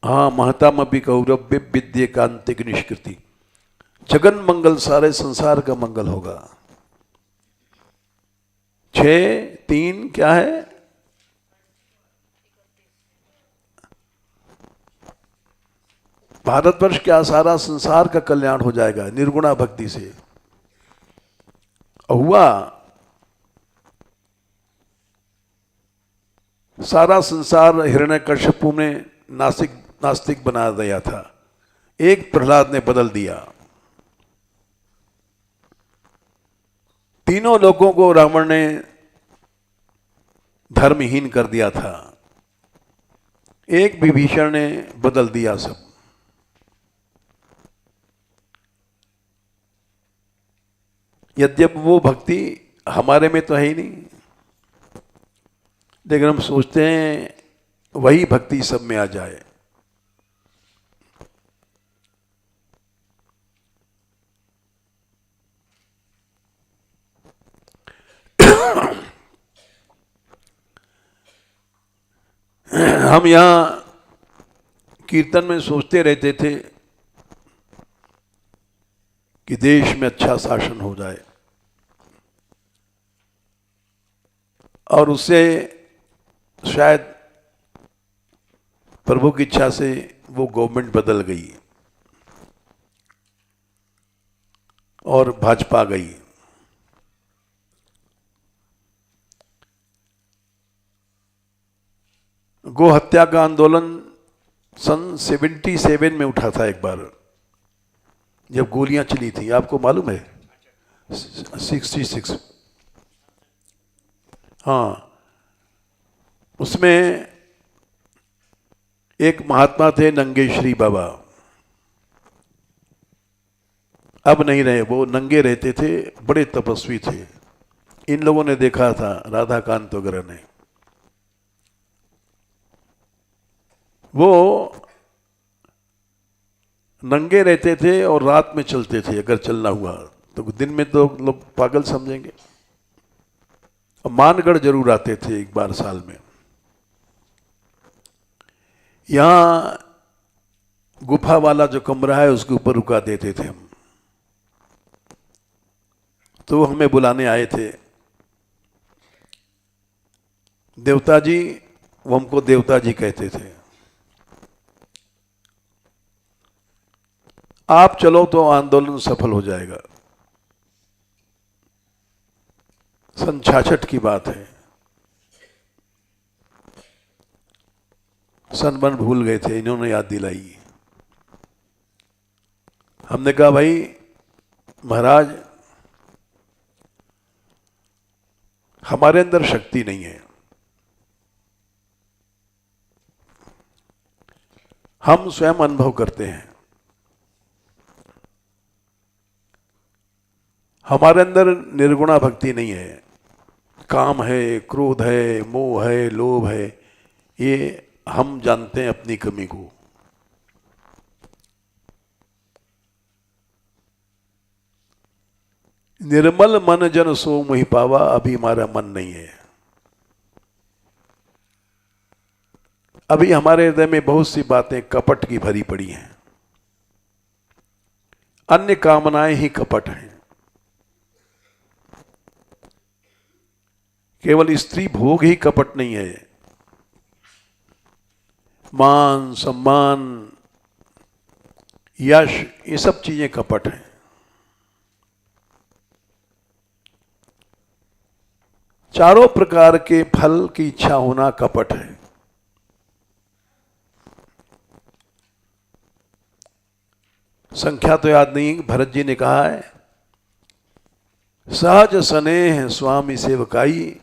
हाँ, महताम अभी कौरव्य विद्य कांतिक निष्कृति। जगन मंगल, सारे संसार का मंगल होगा। 6:3 क्या है? भारतवर्ष क्या सारा संसार का कल्याण हो जाएगा निर्गुणा भक्ति से। हुआ, सारा संसार हिरण्यकश्यपु ने नास्तिक बना दिया था, एक प्रहलाद ने बदल दिया। तीनों लोगों को रावण ने धर्महीन कर दिया था, एक विभीषण ने बदल दिया सब। यद्यप वो भक्ति हमारे में तो है ही नहीं, लेकिन हम सोचते हैं वही भक्ति सब में आ जाए। हम यहां कीर्तन में सोचते रहते थे कि देश में अच्छा शासन हो जाए, और उससे शायद प्रभु की इच्छा से वो गवर्नमेंट बदल गई और भाजपा गई। गो हत्या का आंदोलन सन 77 में उठा था एक बार, जब गोलियां चली थी, आपको मालूम है? 66। हाँ, उसमें एक महात्मा थे नंगे श्री बाबा, अब नहीं रहे, वो नंगे रहते थे, बड़े तपस्वी थे। इन लोगों ने देखा था, राधाकांत वगैरह ने। वो नंगे रहते थे और रात में चलते थे, अगर चलना हुआ तो। दिन में तो लोग पागल समझेंगे। मानगढ़ जरूर आते थे एक बार साल में। यहां गुफा वाला जो कमरा है उसके ऊपर रुका देते थे हम। तो हमें बुलाने आए थे देवता जी, वो हमको देवता जी कहते थे। आप चलो तो आंदोलन सफल हो जाएगा। सन 66 की बात है। सन भूल गए थे, इन्होंने याद दिलाई। हमने कहा भाई महाराज, हमारे अंदर शक्ति नहीं है, हम स्वयं अनुभव करते हैं। हमारे अंदर निर्गुणा भक्ति नहीं है, काम है, क्रोध है, मोह है, लोभ है, ये हम जानते हैं अपनी कमी को। निर्मल मन जन सो मोहि पावा, अभी हमारा मन नहीं है। अभी हमारे हृदय में बहुत सी बातें कपट की भरी पड़ी हैं। अन्य कामनाएं ही कपट हैं। केवल स्त्री भोग ही कपट नहीं है, मान सम्मान यश ये सब चीजें कपट हैं। चारों प्रकार के फल की इच्छा होना कपट है। संख्या तो याद नहीं, भरत जी ने कहा है, सहज स्नेह स्वामी सेवकाई,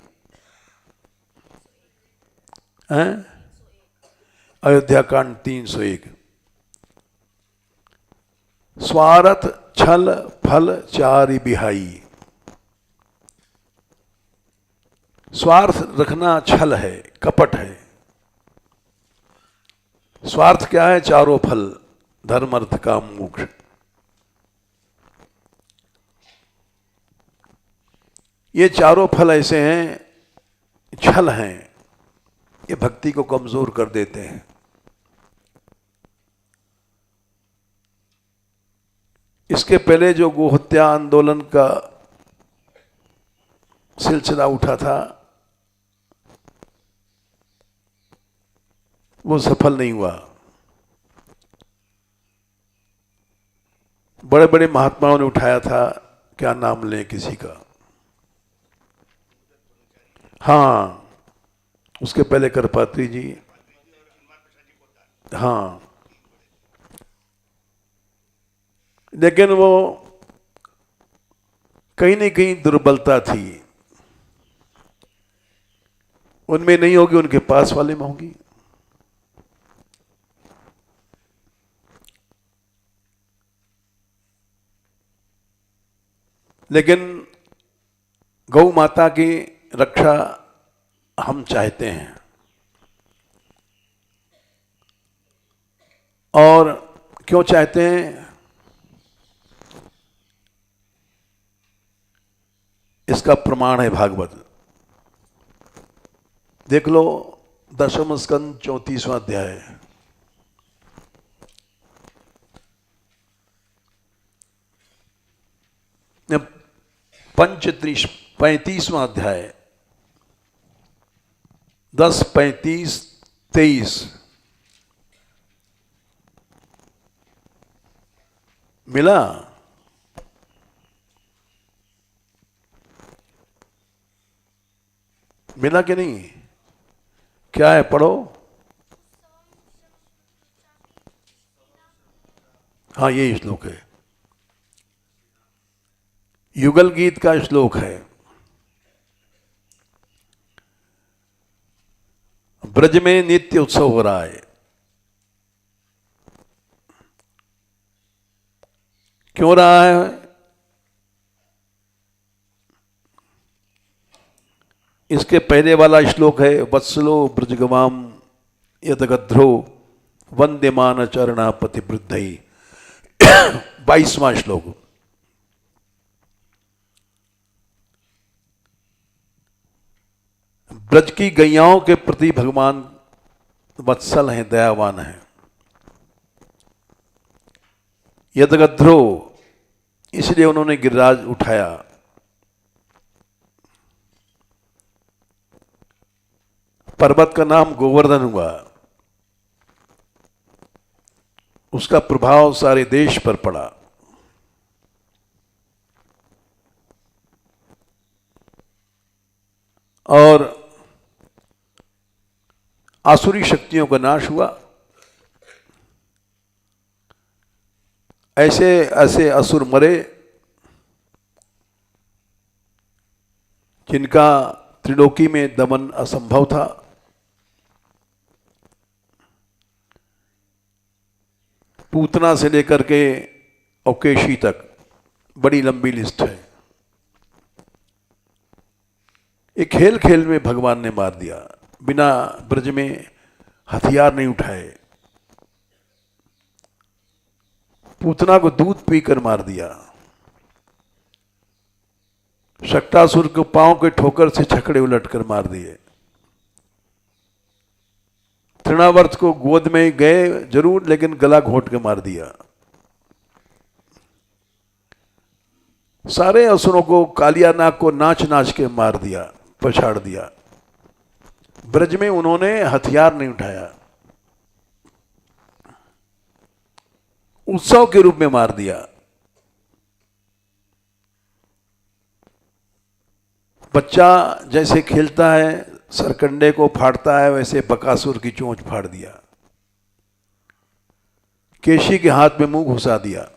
अयोध्या कांड 301। स्वार्थ छल फल चारि बिहाई। स्वार्थ रखना छल है, कपट है। स्वार्थ क्या है? चारों फल, धर्म अर्थ काम मोक्ष। ये चारों फल ऐसे हैं, छल हैं, ये भक्ति को कमजोर कर देते हैं। इसके पहले जो गोहत्या आंदोलन का सिलसिला उठा था वो सफल नहीं हुआ। बड़े बड़े महात्माओं ने उठाया था, क्या नाम लें किसी का, हाँ, उसके पहले करपात्री जी, हाँ, लेकिन वो कहीं न कहीं दुर्बलता थी, उनमें नहीं होगी, उनके पास वाले में होगी। लेकिन गौ माता की रक्षा हम चाहते हैं, और क्यों चाहते हैं? इसका प्रमाण है भागवत। देख लो, दशम स्कंद 34वां अध्याय, पंचत्रिश 35वां अध्याय 10, 35, 23 मिला? मिला कि नहीं? क्या है, पढ़ो। हाँ, ये श्लोक है, युगल गीत का श्लोक है। ब्रज में नित्य उत्सव हो रहा है। क्यों रहा है? इसके पहले वाला श्लोक है, वत्सलो ब्रजगवाम यदगध्रो वंद्यमान चरणापति वृद्धि, 22वां श्लोक। ब्रज की गैयाओं के प्रति भगवान वत्सल हैं, दयावान हैं। यदगध्रो, इसलिए उन्होंने गिरिराज उठाया। पर्वत का नाम गोवर्धन हुआ, उसका प्रभाव सारे देश पर पड़ा। और आसुरी शक्तियों का नाश हुआ। ऐसे ऐसे असुर मरे जिनका त्रिलोकी में दमन असंभव था। पूतना से लेकर के औकेशी तक बड़ी लंबी लिस्ट है। एक खेल खेल में भगवान ने मार दिया, बिना ब्रज में हथियार नहीं उठाए। पूतना को दूध पीकर मार दिया। शक्टासुर को पांव के ठोकर से छकड़े उलटकर मार दिए। तृणावर्त को गोद में गए जरूर, लेकिन गला घोंट के मार दिया। सारे असुरों को, कालिया नाग को नाच नाच के मार दिया, पछाड़ दिया। ब्रज में उन्होंने हथियार नहीं उठाया, उत्सव के रूप में मार दिया। बच्चा जैसे खेलता है, सरकंडे को फाड़ता है, वैसे बकासुर की चोंच फाड़ दिया। केशी के हाथ में मुंह घुसा दिया।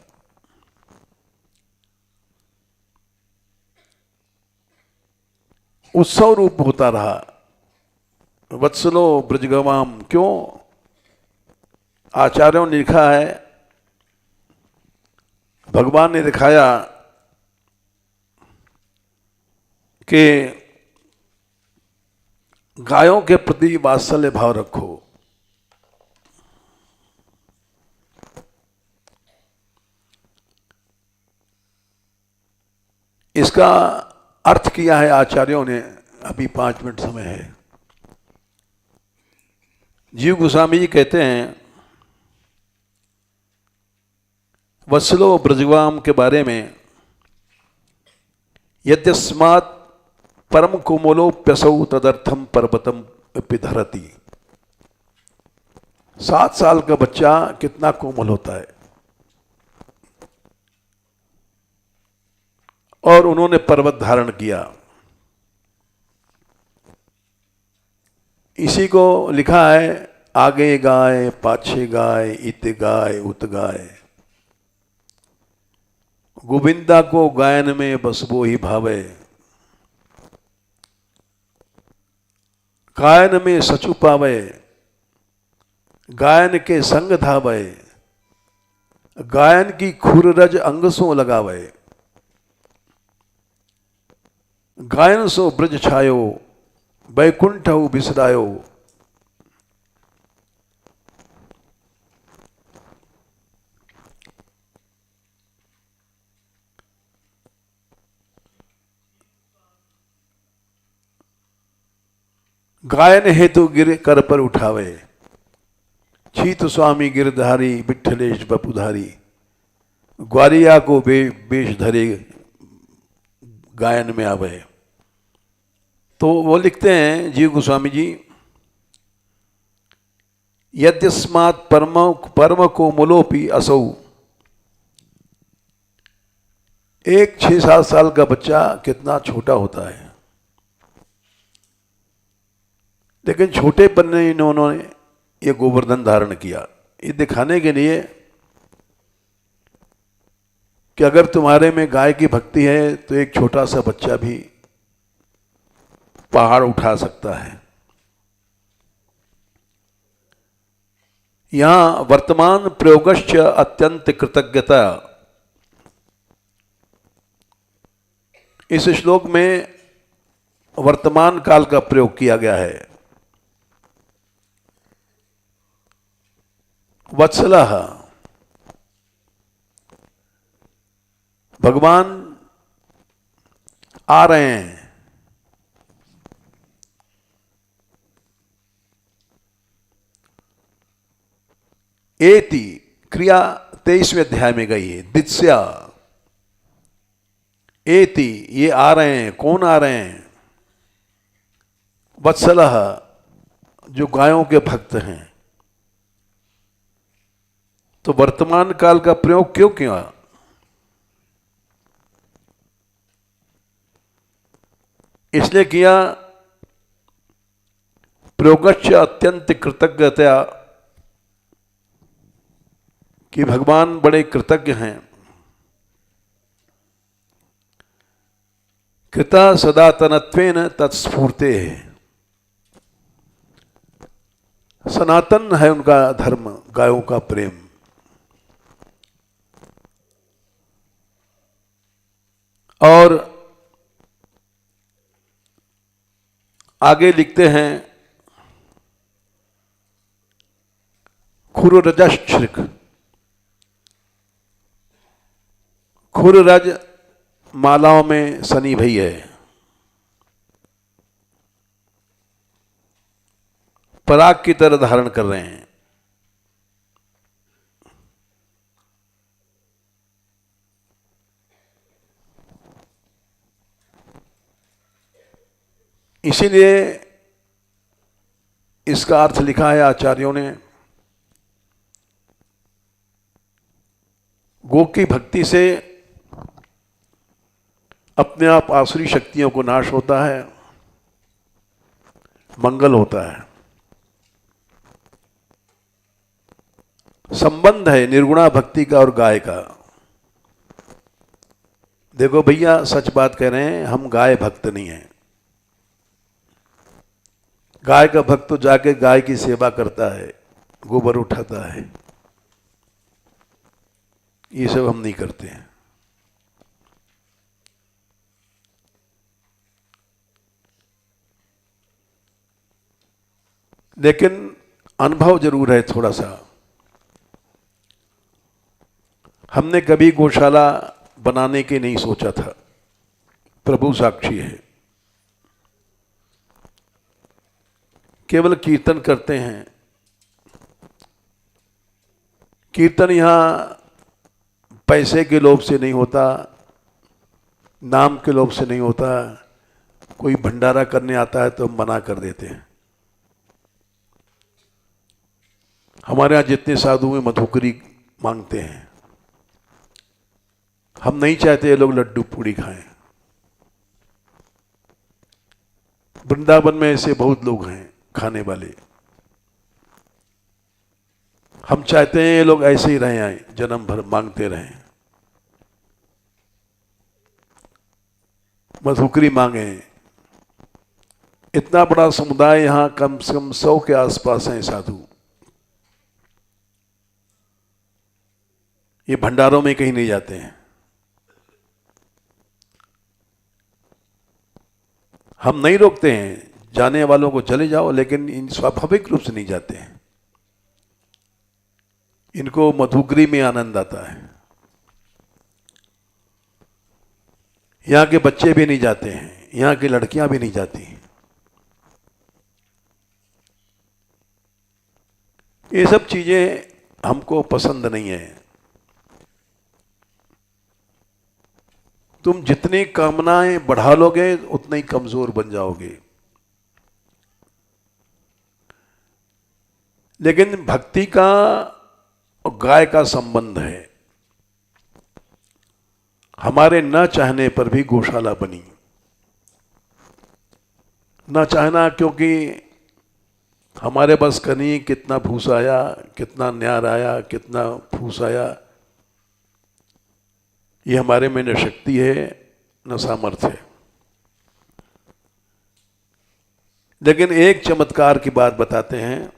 उत्सव रूप होता रहा। वत्सलो ब्रजगवाम, क्यों? आचार्यों ने लिखा है, भगवान ने दिखाया कि गायों के प्रति वात्सल्य भाव रखो। इसका अर्थ किया है आचार्यों ने, अभी 5 मिनट समय है। जीव गोस्वामी जी कहते हैं वत्सलो ब्रजवाम के बारे में, यद्यस्मात् परम कोमलोप्यसौ तदर्थम पर्वतम पिधरति। 7 साल का बच्चा कितना कोमल होता है, और उन्होंने पर्वत धारण किया। इसी को लिखा है, आगे गाय पाछे गाय, इत गाय उत गाय, गोविंदा को गायन में बस वो ही भावे, गायन में सचु पावे, गायन के संग धावे, गायन की खुररज अंग सो लगावे, गायन सो ब्रज छायो, बैकुंठ बिसरायो। गायन हेतु गिर कर पर उठावे, छीत स्वामी गिरधारी विठलेश बपुधारी, ग्वारिया को बेश धरे गायन में आवे। तो वो लिखते हैं जीव गोस्वामी जी, यद्यस्मात् परम को मुलोपी असौ। एक 6-7 साल का बच्चा कितना छोटा होता है, लेकिन छोटेपन में इन्होंने ये गोवर्धन धारण किया, ये दिखाने के लिए कि अगर तुम्हारे में गाय की भक्ति है तो एक छोटा सा बच्चा भी पहाड़ उठा सकता है। यहां वर्तमान प्रयोगश्च अत्यंत कृतज्ञता, इस श्लोक में वर्तमान काल का प्रयोग किया गया है। वत्सलः, भगवान आ रहे हैं। एति क्रिया 23वें अध्याय में गई है। दित्स्या, एति ये आ रहे हैं, कौन आ रहे हैं? वत्सलः, जो गायों के भक्त हैं। तो वर्तमान काल का प्रयोग क्यों किया? इसलिए किया, प्रयोगश्च अत्यंत कृतज्ञता, कि भगवान बड़े कृतज्ञ हैं। कृता सदातनत्वेन तत्स्फूर्ते, सनातन है उनका धर्म, गायों का प्रेम। और आगे लिखते हैं, खुररजश्रिक, खुररज मालाओं में शनि भई है, पराग की तरह धारण कर रहे हैं। इसीलिए इसका अर्थ लिखा है आचार्यों ने, गो की भक्ति से अपने आप आसुरी शक्तियों को नाश होता है, मंगल होता है। संबंध है निर्गुणा भक्ति का और गाय का। देखो भैया, सच बात कह रहे हैं, हम गाय भक्त नहीं हैं। गाय का भक्त तो जाके गाय की सेवा करता है, गोबर उठाता है, ये सब हम नहीं करते हैं। लेकिन अनुभव जरूर है थोड़ा सा। हमने कभी गौशाला बनाने के नहीं सोचा था, प्रभु साक्षी है। केवल कीर्तन करते हैं। कीर्तन यहाँ पैसे के लोभ से नहीं होता, नाम के लोभ से नहीं होता। कोई भंडारा करने आता है तो हम मना कर देते हैं। हमारे यहाँ जितने साधु हैं मधुकरी मांगते हैं। हम नहीं चाहते ये लोग लड्डू पूड़ी खाएं। वृंदावन में ऐसे बहुत लोग हैं खाने वाले। हम चाहते हैं ये लोग ऐसे ही रहे आए, जन्म भर मांगते रहें, मधुकरी मांगे। इतना बड़ा समुदाय यहां कम से कम 100 के आसपास हैं साधु। ये भंडारों में कहीं नहीं जाते हैं। हम नहीं रोकते हैं, जाने वालों को चले जाओ, लेकिन इन स्वाभाविक रूप से नहीं जाते हैं। इनको मधुकरी में आनंद आता है। यहाँ के बच्चे भी नहीं जाते हैं, यहाँ की लड़कियां भी नहीं जाती। ये सब चीजें हमको पसंद नहीं है। तुम जितनी कामनाएं बढ़ा लोगे उतना ही कमजोर बन जाओगे। लेकिन भक्ति का और गाय का संबंध है। हमारे न चाहने पर भी गौशाला बनी। न चाहना क्योंकि हमारे बस का नहीं, कितना भूसा आया, कितना न्यार आया, कितना फूस आया, ये हमारे में न शक्ति है न सामर्थ्य है। लेकिन एक चमत्कार की बात बताते हैं।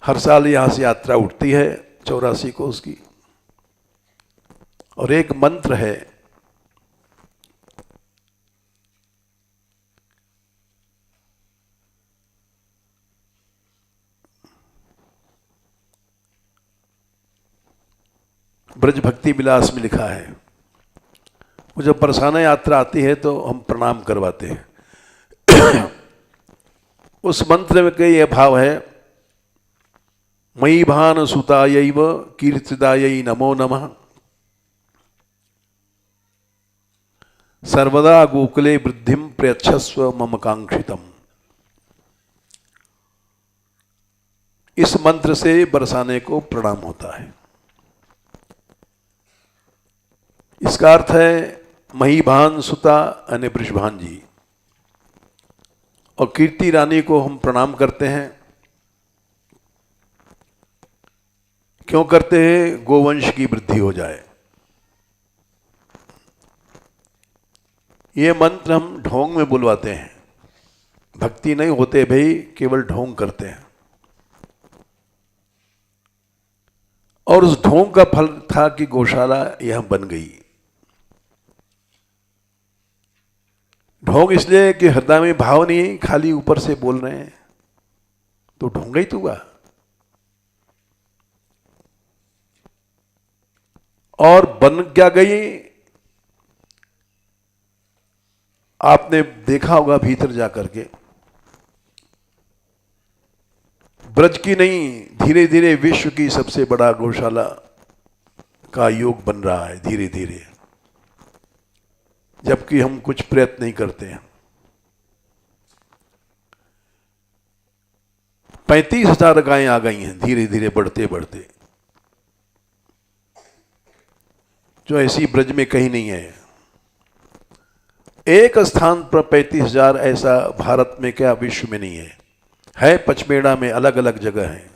हर साल यहां से यात्रा उठती है 84 को उसकी, और एक मंत्र है, ब्रज भक्ति विलास में लिखा है। वो जब बरसाना यात्रा आती है तो हम प्रणाम करवाते हैं। उस मंत्र में कई यह भाव है, मयि भान सुतायैव कीर्तिदायै नमो नमः, सर्वदा गोकुले वृद्धिम प्रयच्छस्व मम कांक्षितम। इस मंत्र से बरसाने को प्रणाम होता है। इसका अर्थ है महीभान सुता यानी वृषभान जी, और कीर्ति रानी को हम प्रणाम करते हैं। क्यों करते हैं? गोवंश की वृद्धि हो जाए। ये मंत्र हम ढोंग में बुलवाते हैं, भक्ति नहीं होते भाई, केवल ढोंग करते हैं। और उस ढोंग का फल था कि गौशाला यहां बन गई। ढोंग इसलिए कि हृदय में भाव नहीं, खाली ऊपर से बोल रहे हैं, तो ढोंगा ही तो हुआ। और बन क्या गई? आपने देखा होगा भीतर जाकर के, ब्रज की नहीं, धीरे धीरे विश्व की सबसे बड़ा गौशाला का योग बन रहा है धीरे धीरे, जबकि हम कुछ प्रयत्न नहीं करते हैं। 35,000 गायें आ गई हैं धीरे धीरे बढ़ते बढ़ते, जो ऐसी ब्रज में कहीं नहीं है। एक स्थान पर 35,000 ऐसा भारत में क्या विश्व में नहीं है पचमेड़ा में अलग अलग जगह है,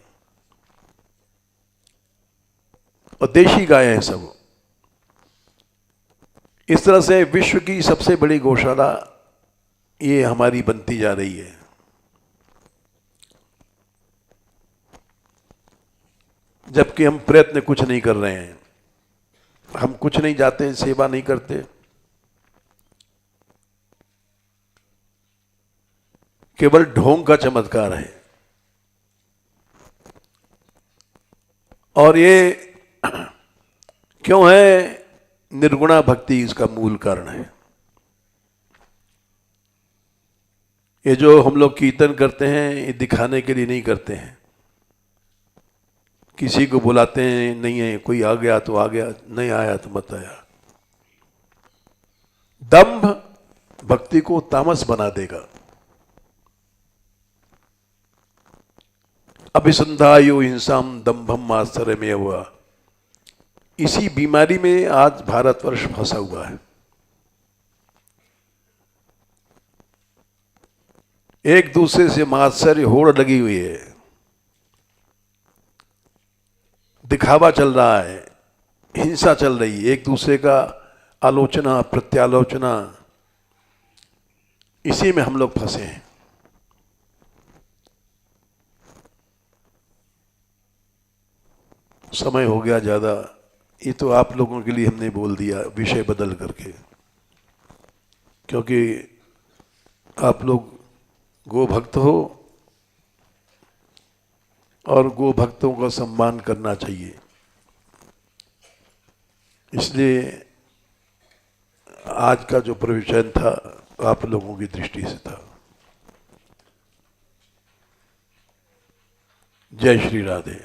और देशी गाय है सब। इस तरह से विश्व की सबसे बड़ी गौशाला ये हमारी बनती जा रही है। जबकि हम प्रयत्न कुछ नहीं कर रहे हैं, हम कुछ नहीं जाते, सेवा नहीं करते, केवल ढोंग का चमत्कार है। और ये क्यों है? निर्गुणा भक्ति इसका मूल कारण है। ये जो हम लोग कीर्तन करते हैं, ये दिखाने के लिए नहीं करते हैं। किसी को बुलाते हैं, नहीं है, कोई आ गया तो आ गया, नहीं आया तो मत आया। दंभ भक्ति को तामस बना देगा। अभिसंधायो हिंसाम दंभम आश्चर्य में हुआ। इसी बीमारी में आज भारतवर्ष फंसा हुआ है। एक दूसरे से मात्सर्य होड़ लगी हुई है, दिखावा चल रहा है, हिंसा चल रही है, एक दूसरे का आलोचना प्रत्यालोचना, इसी में हम लोग फंसे हैं। समय हो गया ज्यादा, ये तो आप लोगों के लिए हमने बोल दिया विषय बदल करके, क्योंकि आप लोग गो भक्त हो और गो भक्तों का सम्मान करना चाहिए। इसलिए आज का जो प्रवचन था आप लोगों की दृष्टि से था। जय श्री राधे।